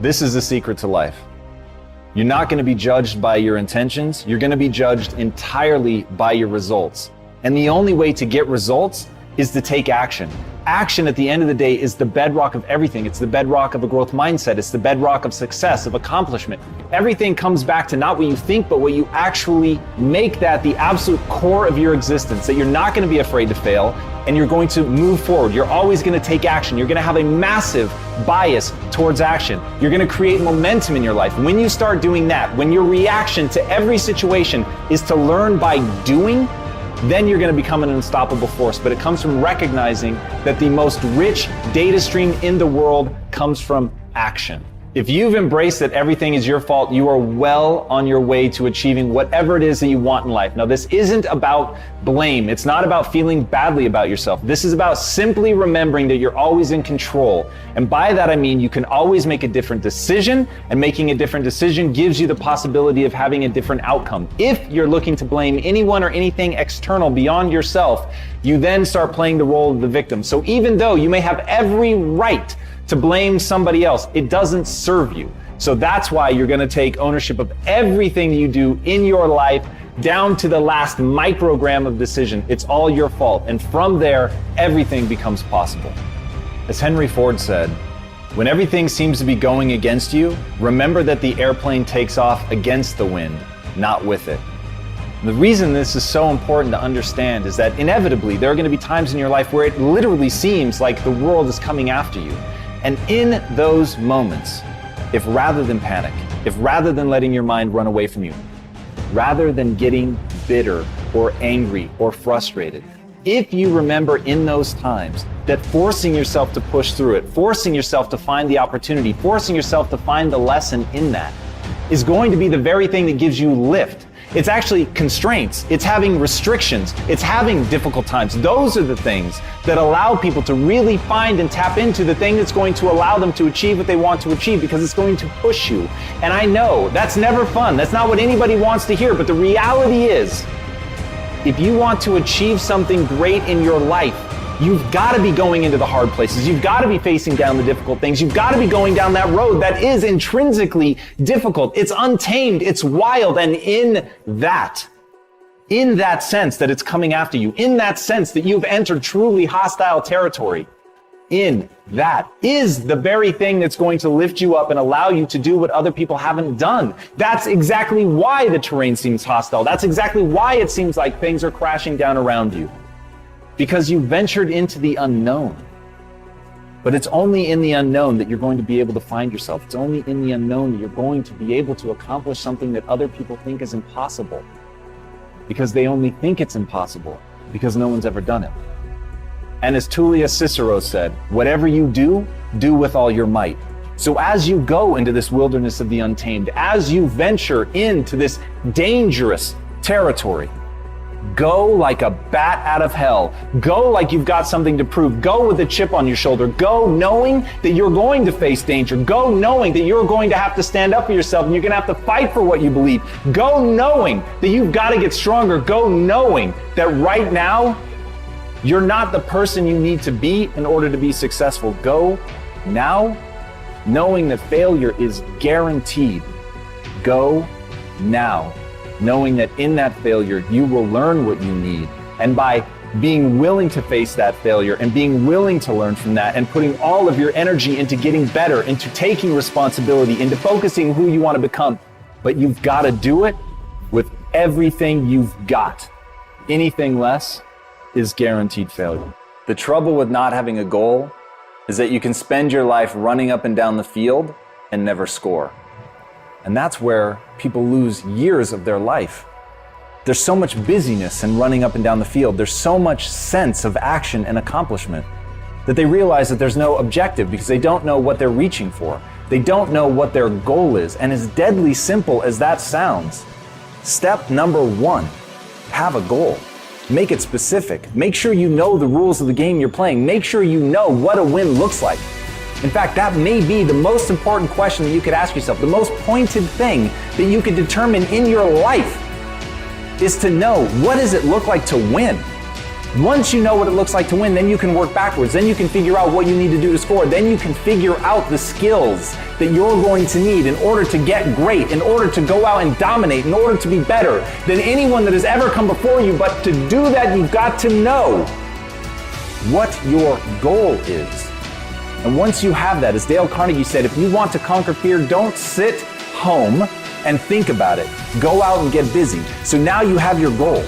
This is the secret to life. You're not going to be judged by your intentions. You're going to be judged entirely by your results. And the only way to get results is to take action. Action at the end of the day is the bedrock of everything. It's the bedrock of a growth mindset. It's the bedrock of success, of accomplishment. Everything comes back to not what you think, but what you actually make that the absolute core of your existence, that you're not going to be afraid to fail and you're going to move forward. You're always going to take action. You're going to have a massive bias towards action. You're going to create momentum in your life. When you start doing that, when your reaction to every situation is to learn by doing, then you're going to become an unstoppable force. But it comes from recognizing that the most rich data stream in the world comes from action. If you've embraced that everything is your fault, you are well on your way to achieving whatever it is that you want in life. Now, this isn't about blame. It's not about feeling badly about yourself. This is about simply remembering that you're always in control. And by that, I mean you can always make a different decision, and making a different decision gives you the possibility of having a different outcome. If you're looking to blame anyone or anything external beyond yourself, you then start playing the role of the victim. So even though you may have every right to blame somebody else, it doesn't serve you. So that's why you're going to take ownership of everything you do in your life, down to the last microgram of decision. It's all your fault. And from there, everything becomes possible. As Henry Ford said, when everything seems to be going against you, remember that the airplane takes off against the wind, not with it. The reason this is so important to understand is that inevitably there are going to be times in your life where it literally seems like the world is coming after you. And in those moments, if rather than panic, if rather than letting your mind run away from you, rather than getting bitter or angry or frustrated, if you remember in those times that forcing yourself to push through it, forcing yourself to find the opportunity, forcing yourself to find the lesson in that is going to be the very thing that gives you lift. It's actually constraints. It's having restrictions. It's having difficult times. Those are the things that allow people to really find and tap into the thing that's going to allow them to achieve what they want to achieve, because it's going to push you. And I know that's never fun. That's not what anybody wants to hear. But the reality is, if you want to achieve something great in your life, you've got to be going into the hard places. You've got to be facing down the difficult things. You've got to be going down that road that is intrinsically difficult. It's untamed. It's wild. And in that sense that it's coming after you, in that sense that you've entered truly hostile territory, in that is the very thing that's going to lift you up and allow you to do what other people haven't done. That's exactly why the terrain seems hostile. That's exactly why it seems like things are crashing down around you. Because you ventured into the unknown. But it's only in the unknown that you're going to be able to find yourself. It's only in the unknown that you're going to be able to accomplish something that other people think is impossible. Because they only think it's impossible because no one's ever done it. And as Tullius Cicero said, whatever you do, do with all your might. So as you go into this wilderness of the untamed, as you venture into this dangerous territory, go like a bat out of hell. Go like you've got something to prove. Go with a chip on your shoulder. Go knowing that you're going to face danger. Go knowing that you're going to have to stand up for yourself and you're going to have to fight for what you believe. Go knowing that you've got to get stronger. Go knowing that right now, you're not the person you need to be in order to be successful. Go now knowing that failure is guaranteed. Go now knowing that in that failure, you will learn what you need. And by being willing to face that failure and being willing to learn from that and putting all of your energy into getting better, into taking responsibility, into focusing who you want to become. But you've got to do it with everything you've got. Anything less is guaranteed failure. The trouble with not having a goal is that you can spend your life running up and down the field and never score. And that's where people lose years of their life. There's so much busyness and running up and down the field. There's so much sense of action and accomplishment that they realize that there's no objective because they don't know what they're reaching for. They don't know what their goal is. And as deadly simple as that sounds, step number one, have a goal. Make it specific. Make sure you know the rules of the game you're playing. Make sure you know what a win looks like. In fact, that may be the most important question that you could ask yourself. The most pointed thing that you could determine in your life is to know, what does it look like to win? Once you know what it looks like to win, then you can work backwards. Then you can figure out what you need to do to score. Then you can figure out the skills that you're going to need in order to get great, in order to go out and dominate, in order to be better than anyone that has ever come before you. But to do that, you've got to know what your goal is. And once you have that, as Dale Carnegie said, if you want to conquer fear, don't sit home and think about it. Go out and get busy. So now you have your goal.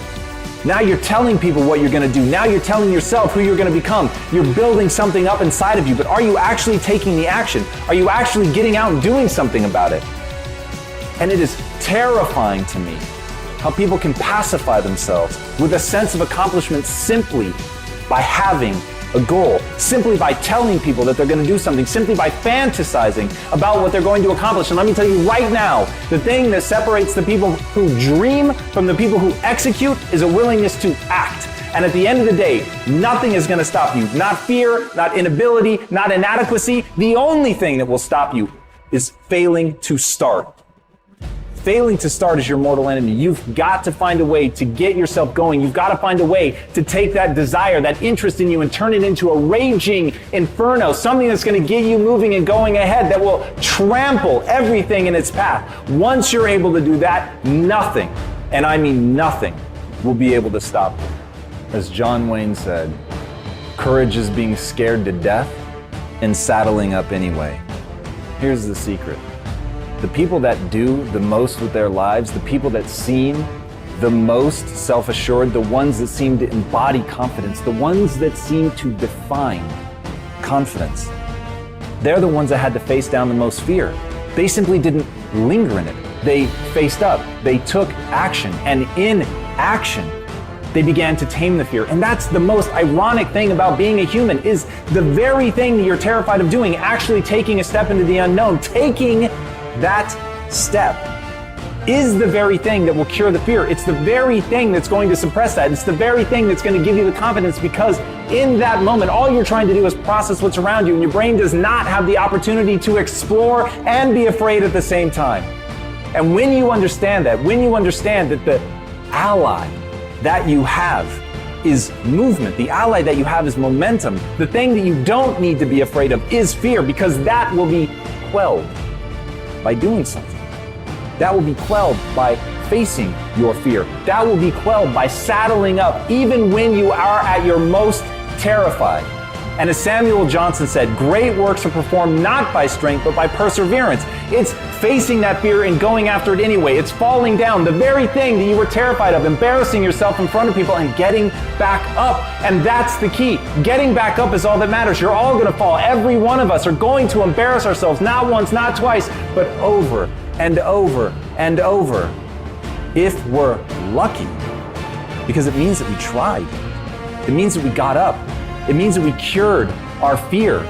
Now you're telling people what you're going to do. Now you're telling yourself who you're going to become. You're building something up inside of you, but are you actually taking the action? Are you actually getting out and doing something about it? And it is terrifying to me how people can pacify themselves with a sense of accomplishment simply by having a goal, simply by telling people that they're going to do something, simply by fantasizing about what they're going to accomplish. And let me tell you right now, the thing that separates the people who dream from the people who execute is a willingness to act. And at the end of the day, nothing is going to stop you. Not fear, not inability, not inadequacy. The only thing that will stop you is failing to start. Failing to start is your mortal enemy. You've got to find a way to get yourself going. You've got to find a way to take that desire, that interest in you, and turn it into a raging inferno, something that's going to get you moving and going ahead, that will trample everything in its path. Once you're able to do that, nothing, and I mean nothing, will be able to stop you. As John Wayne said, courage is being scared to death and saddling up anyway. Here's the secret. The people that do the most with their lives, the people that seem the most self-assured, the ones that seem to embody confidence, the ones that seem to define confidence, they're the ones that had to face down the most fear. They simply didn't linger in it. They faced up, they took action, and in action, they began to tame the fear. And that's the most ironic thing about being a human, is the very thing that you're terrified of doing, actually taking a step into the unknown, taking that step is the very thing that will cure the fear. It's the very thing that's going to suppress that. It's the very thing that's going to give you the confidence, because in that moment, all you're trying to do is process what's around you, and your brain does not have the opportunity to explore and be afraid at the same time. And when you understand that, when you understand that the ally that you have is movement, the ally that you have is momentum, the thing that you don't need to be afraid of is fear, because that will be quelled by doing something. That will be quelled by facing your fear. That will be quelled by saddling up even when you are at your most terrified. And as Samuel Johnson said, great works are performed not by strength, but by perseverance. It's facing that fear and going after it anyway. It's falling down, the very thing that you were terrified of, embarrassing yourself in front of people, and getting back up. And that's the key. Getting back up is all that matters. You're all going to fall. Every one of us are going to embarrass ourselves, not once, not twice, but over and over and over, if we're lucky. Because it means that we tried. It means that we got up. It means that we cured our fear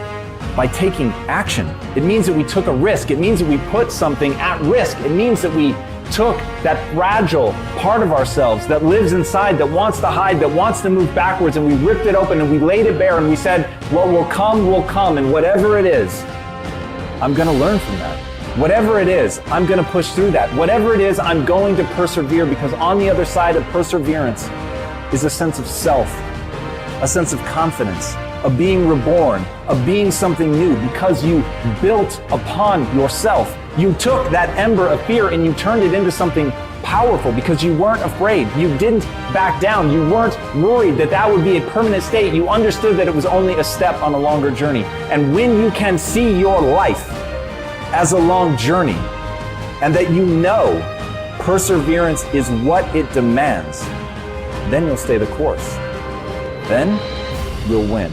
by taking action. It means that we took a risk. It means that we put something at risk. It means that we took that fragile part of ourselves that lives inside, that wants to hide, that wants to move backwards, and we ripped it open and we laid it bare, and we said, what will come, and whatever it is, I'm going to learn from that. Whatever it is, I'm going to push through that. Whatever it is, I'm going to persevere, because on the other side of perseverance is a sense of self, a sense of confidence, of being reborn, of being something new, because you built upon yourself. You took that ember of fear and you turned it into something powerful, because you weren't afraid. You didn't back down. You weren't worried that that would be a permanent state. You understood that it was only a step on a longer journey. And when you can see your life as a long journey, and that you know perseverance is what it demands, then you'll stay the course. Then you'll win.